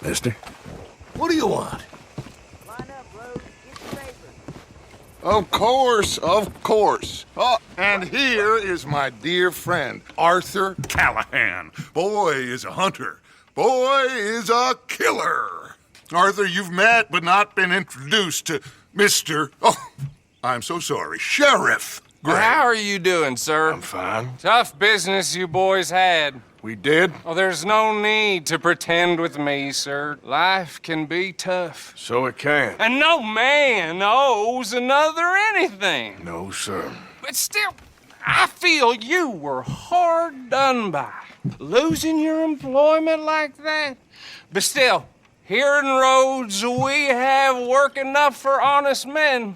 mister. What do you want? Line up, Rose. Get your paper. Of course, of course. Oh, and here is my dear friend, Arthur Callahan. Boy is a hunter. Boy is a killer. Arthur, you've met but not been introduced to Mr. Oh, I'm so sorry, Sheriff Gray. How are you doing, sir? I'm fine. Tough business you boys had. We did? Oh, there's no need to pretend with me, sir. Life can be tough. So it can. And no man owes another anything. No, sir. But still, I feel you were hard done by. Losing your employment like that. But still, here in Rhodes, we have work enough for honest men.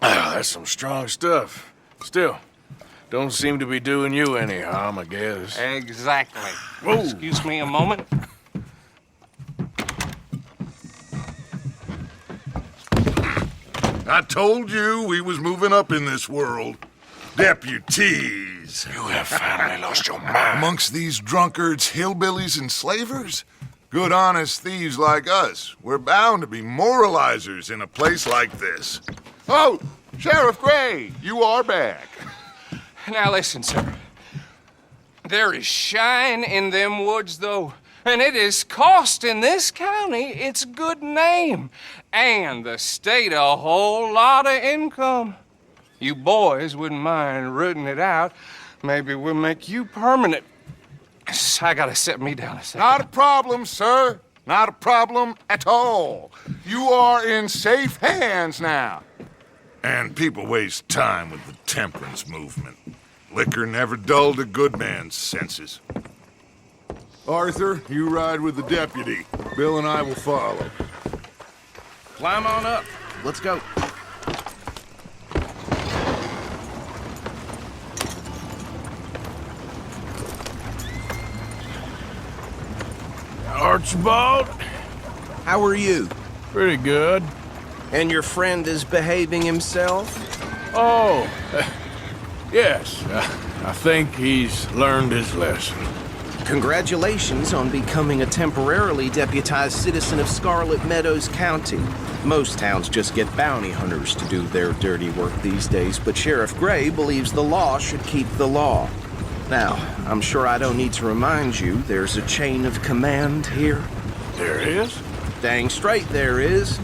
Ah, that's some strong stuff. Still, don't seem to be doing you any harm, I guess. Exactly. Whoa. Excuse me a moment. I told you we was moving up in this world. Deputies. You have finally lost your mind. Amongst these drunkards, hillbillies, and slavers? Good, honest thieves like us. We're bound to be moralizers in a place like this. Oh, Sheriff Gray, you are back. Now listen, sir. There is shine in them woods, though, and it is costing this county its good name and the state a whole lot of income. You boys wouldn't mind rooting it out. Maybe we'll make you permanent. I gotta sit me down a second. Not a problem, sir. Not a problem at all. You are in safe hands now. And people waste time with the temperance movement. Liquor never dulled a good man's senses. Arthur, you ride with the deputy. Bill and I will follow. Climb on up. Let's go. Archibald? How are you? Pretty good. And your friend is behaving himself? Oh, yes. I think he's learned his lesson. Congratulations on becoming a temporarily deputized citizen of Scarlet Meadows County. Most towns just get bounty hunters to do their dirty work these days, but Sheriff Gray believes the law should keep the law. Now, I'm sure I don't need to remind you there's a chain of command here. There is? Dang straight there is.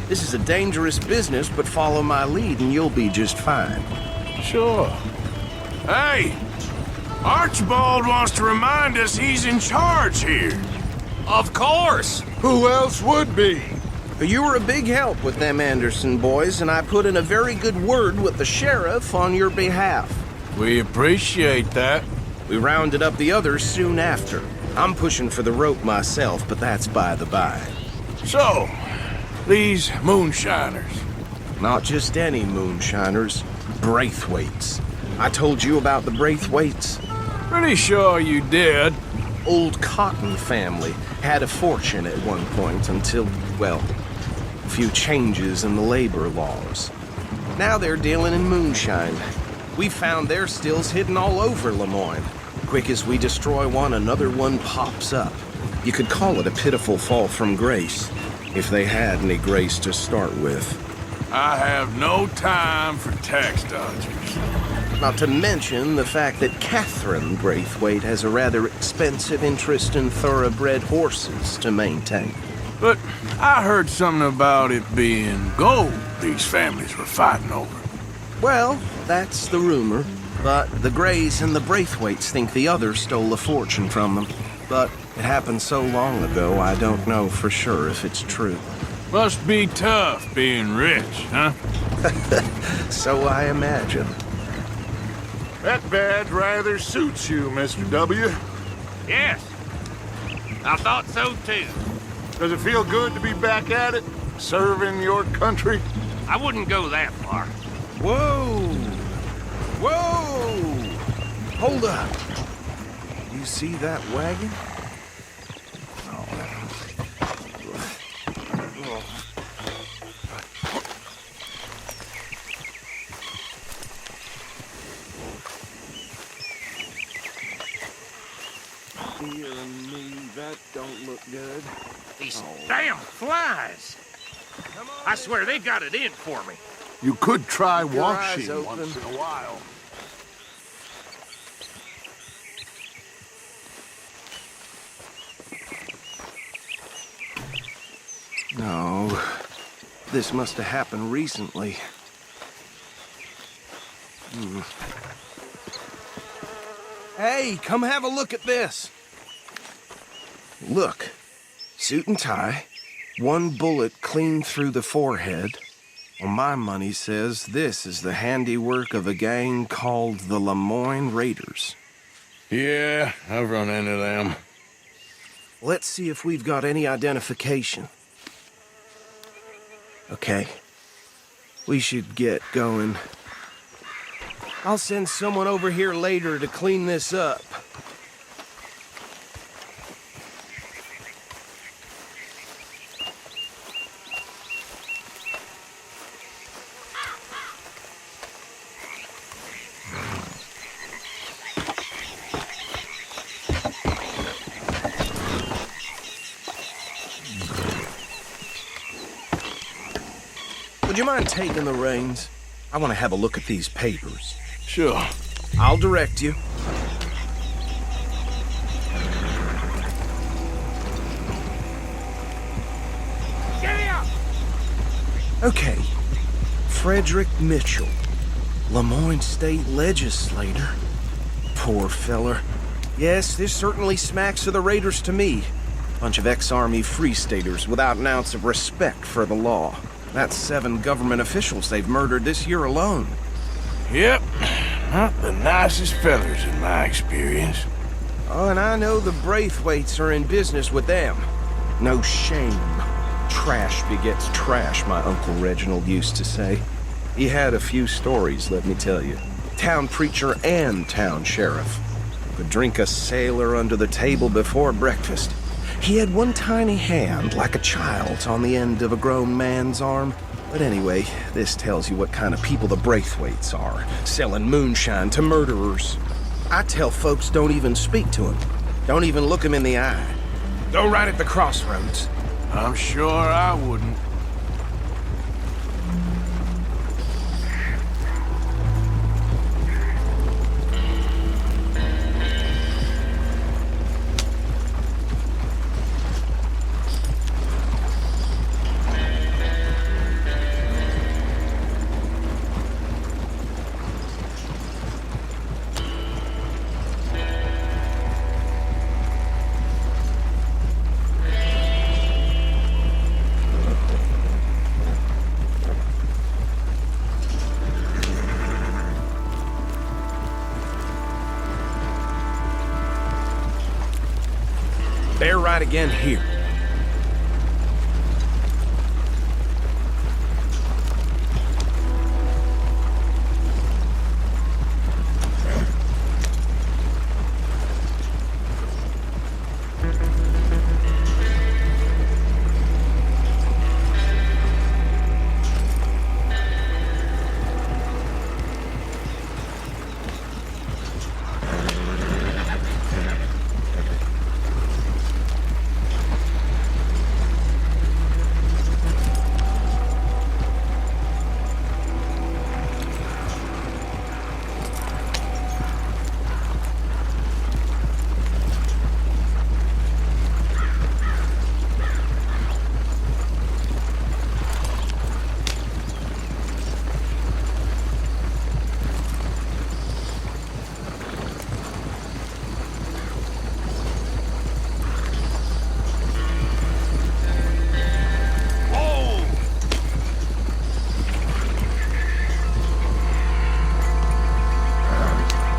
This is a dangerous business, but follow my lead and you'll be just fine. Sure. Hey! Archibald wants to remind us he's in charge here. Of course. Who else would be? You were a big help with them Anderson boys, and I put in a very good word with the sheriff on your behalf. We appreciate that. We rounded up the others soon after. I'm pushing for the rope myself, but that's by the by. So, these moonshiners. Not just any moonshiners, Braithwaites. I told you about the Braithwaites. Pretty sure you did. Old Cotton family had a fortune at one point until, well, a few changes in the labor laws. Now they're dealing in moonshine. We found their stills hidden all over Lemoyne. Quick as we destroy one, another one pops up. You could call it a pitiful fall from grace, if they had any grace to start with. I have no time for tax dodgers. Not to mention the fact that Catherine Braithwaite has a rather expensive interest in thoroughbred horses to maintain. But I heard something about it being gold these families were fighting over. Well, that's the rumor. But the Grays and the Braithwaites think the other stole a fortune from them. But it happened so long ago, I don't know for sure if it's true. Must be tough being rich, huh? So I imagine. That badge rather suits you, Mr. W. Yes. I thought so, too. Does it feel good to be back at it? Serving your country? I wouldn't go that far. Whoa! Whoa! Hold up. You see that wagon? Feeling me That don't look good. These damn flies! I swear they got it in for me. You could try Keep your eyes washing open. once in a while. No, this must have happened recently. Hey, come have a look at this. Look, suit and tie, one bullet clean through the forehead. Well, my money says this is the handiwork of a gang called the Lemoyne Raiders. Yeah, I've run into them. Let's see if we've got any identification. Okay. We should get going. I'll send someone over here later to clean this up. Would you mind taking the reins? I want to have a look at these papers. Sure. I'll direct you. Okay. Frederick Mitchell, Lemoyne State Legislator. Poor feller. Yes, this certainly smacks of the Raiders to me. Bunch of ex-Army Free Staters without an ounce of respect for the law. That's 7 government officials they've murdered this year alone. Yep. Not the nicest fellers in my experience. Oh, and I know the Braithwaites are in business with them. No shame. Trash begets trash, my Uncle Reginald used to say. He had a few stories, let me tell you. Town preacher and town sheriff. Could drink a sailor under the table before breakfast. He had one tiny hand, like a child's, on the end of a grown man's arm. But anyway, this tells you what kind of people the Braithwaites are, selling moonshine to murderers. I tell folks don't even speak to him. Don't even look him in the eye. Go right at the crossroads. I'm sure I wouldn't. Bear right again here.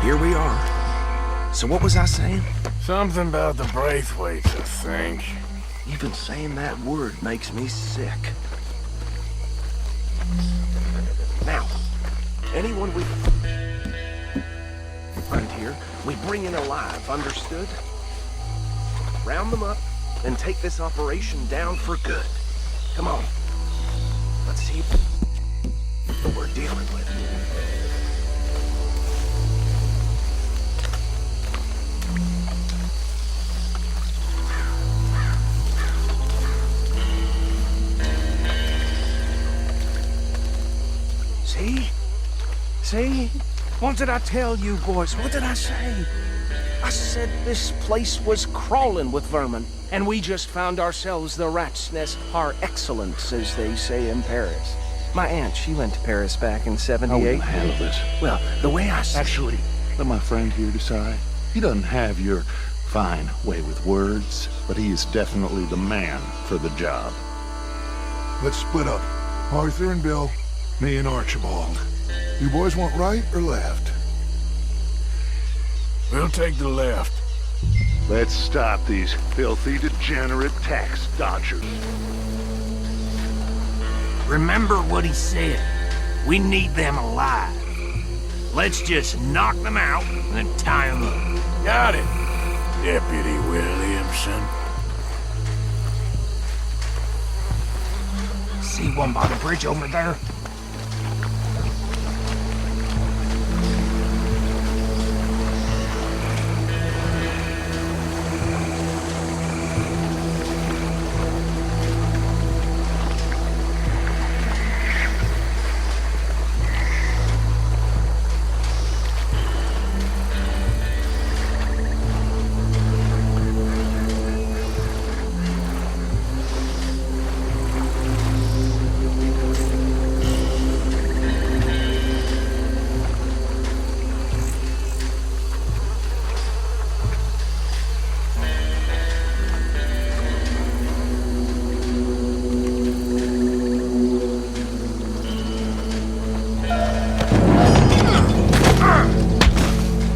Here we are. So what was I saying? Something about the Braithwaites, I think. Even saying that word makes me sick. Now, anyone we find here, we bring in alive, understood? Round them up, and take this operation down for good. Come on. Let's see what we're dealing with. See? What did I tell you, boys? What did I say? I said this place was crawling with vermin, and we just found ourselves the rat's nest par excellence, as they say in Paris. My aunt, she went to Paris back in How we '78. gonna handle this? Well, the way I see Actually, let my friend here decide. He doesn't have your fine way with words, but he is definitely the man for the job. Let's split up. Arthur and Bill, me and Archibald. You boys want right or left? We'll take the left. Let's stop these filthy, degenerate tax dodgers. Remember what he said. We need them alive. Let's just knock them out and then tie them up. Got it, Deputy Williamson. See one by the bridge over there?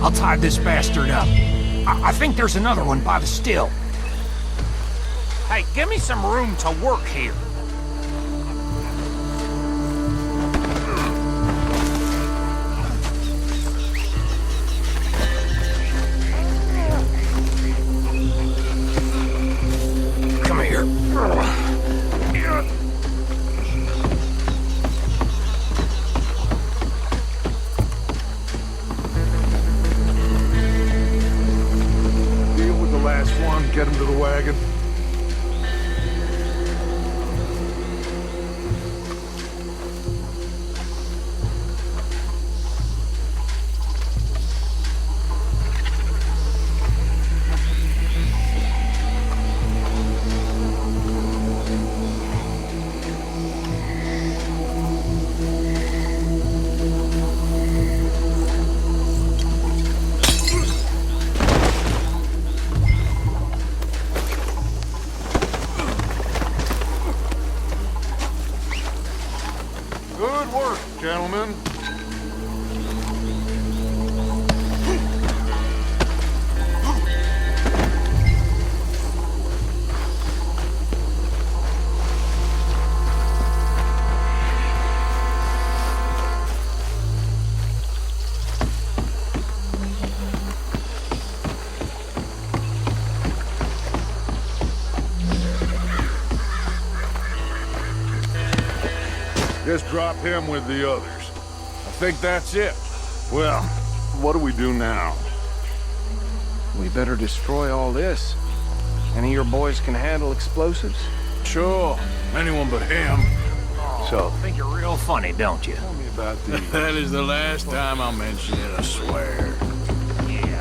I'll tie this bastard up. I think there's another one by the still. Hey, give me some room to work here. Come here. Deal with the last one, get him to the wagon. Good work, gentlemen. Just drop him with the others. I think that's it. Well, what do we do now? we better destroy all this. Any of your boys can handle explosives? Sure, anyone but him. So, Think you're real funny, don't you? tell me about the... That is the last time I'll mention it, I swear. Yeah.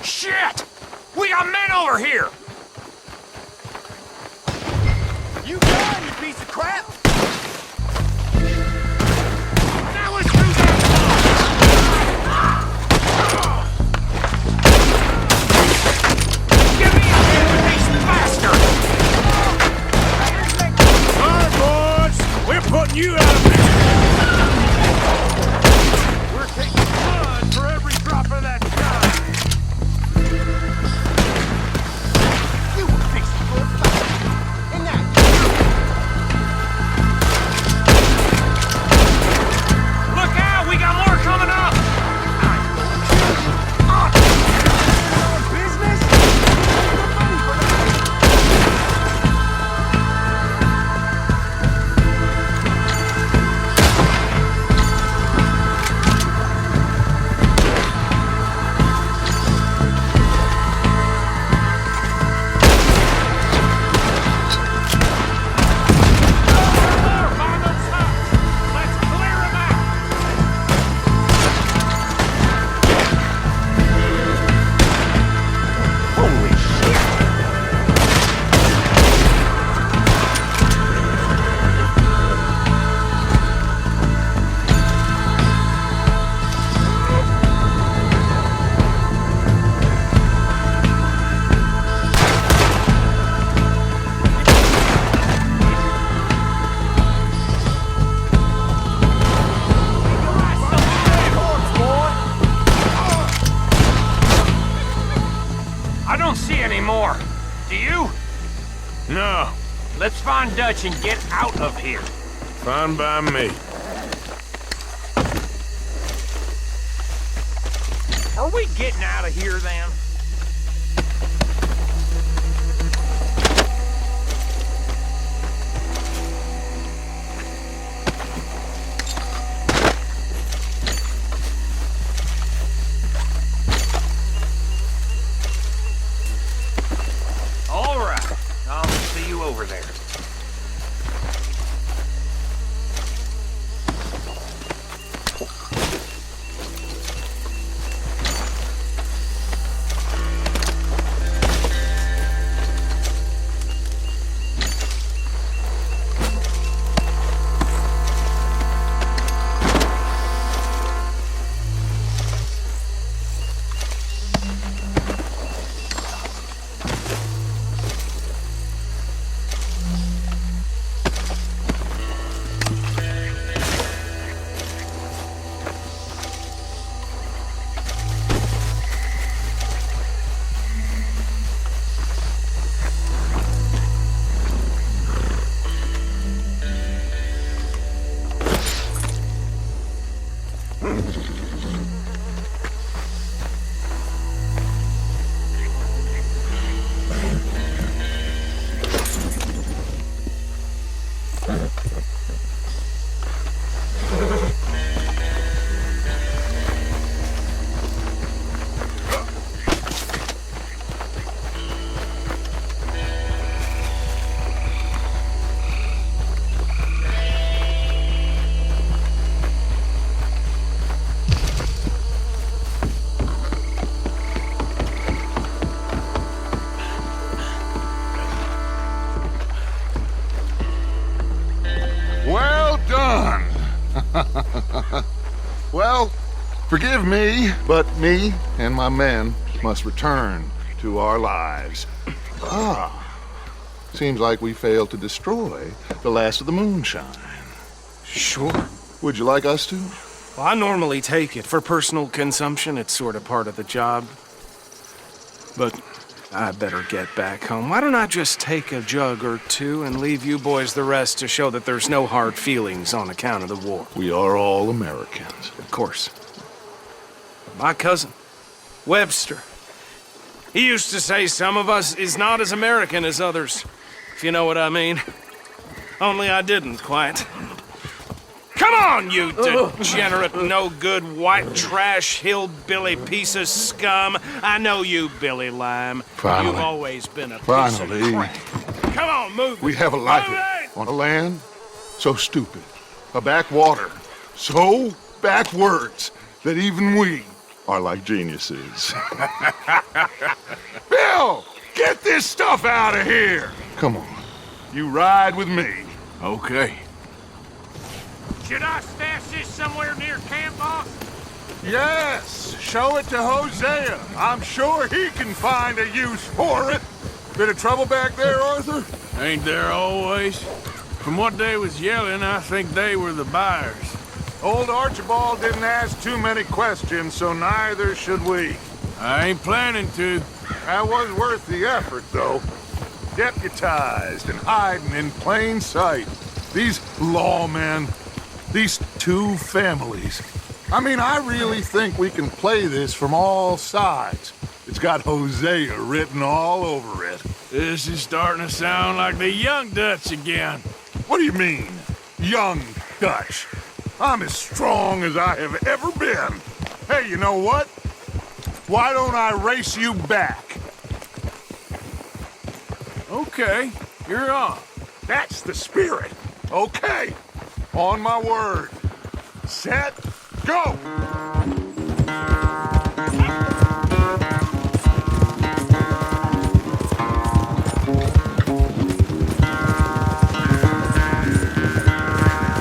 Shit! We got men over here! You done, you piece of crap! Now let's do that! Give me a hand, these bastard! All right, boys, we're putting you out of business. We're taking blood for every drop of that shot! You were fixing for a fight. And now No, Let's find Dutch and get out of here. fine by me. Are we getting out of here then? All right. I'll see you over there. Well done. Well, forgive me, but me and my men must return to our lives. Seems like we failed to destroy the last of the moonshine. Sure. Would you like us to? Well, I normally take it. For personal consumption, it's sort of part of the job. But I better get back home. Why don't I just take a jug or two and leave you boys the rest to show that there's no hard feelings on account of the war? We are all Americans. Of course. My cousin, Webster, he used to say some of us is not as American as others, if you know what I mean. Only I didn't quite. Come on, you degenerate, no-good, white trash, hillbilly piece of scum. I know you, Billy Lime. Finally. You've always been a piece Finally. of crap. Come on, move. We have a life Move it! on a land so stupid, a backwater so backwards that even we are like geniuses. Bill, get this stuff out of here. Come on, you ride with me. Okay. Should I stash this somewhere near camp, boss? Yes, show it to Hosea. I'm sure he can find a use for it. Bit of trouble back there, Arthur? Ain't there always? From what they was yelling, I think they were the buyers. Old Archibald didn't ask too many questions, so neither should we. I ain't planning to. That was worth the effort, though. Deputized and hiding in plain sight. These lawmen, these two families. I mean, I really think we can play this from all sides. It's got Hosea written all over it. This is starting to sound like the young Dutch again. What do you mean, young Dutch? I'm as strong as I have ever been. Hey, you know what? Why don't I race you back? Okay, you're on. That's the spirit. Okay, on my word. Set, go!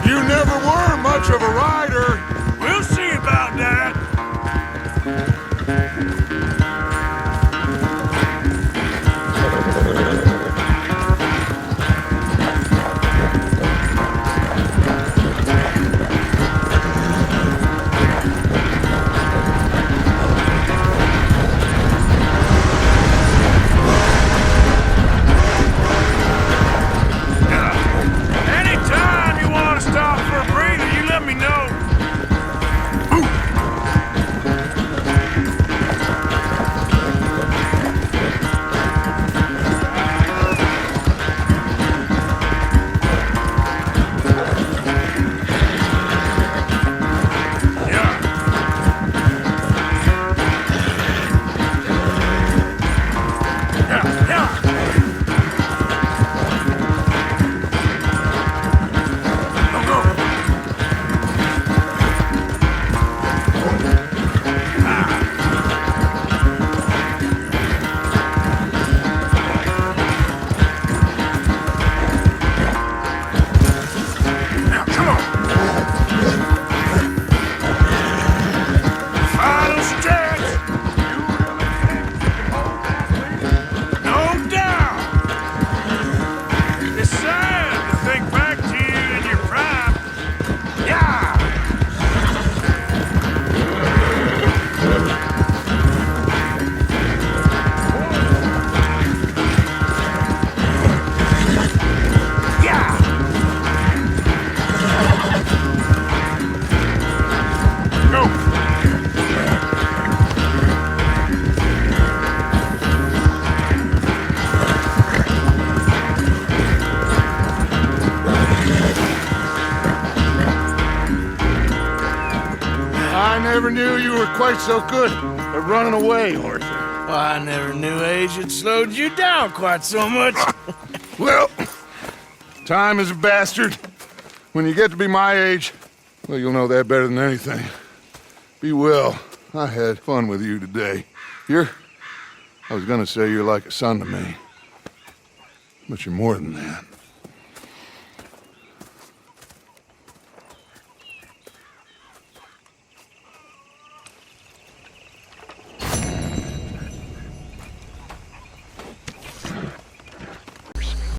You never were much of a rider. We'll see about that. never knew you were quite so good at running away, Arthur. I never knew age had slowed you down quite so much. Well, time is a bastard. When you get to be my age, well, you'll know that better than anything. Be well. I had fun with you today. I was gonna say you're like a son to me. But you're more than that.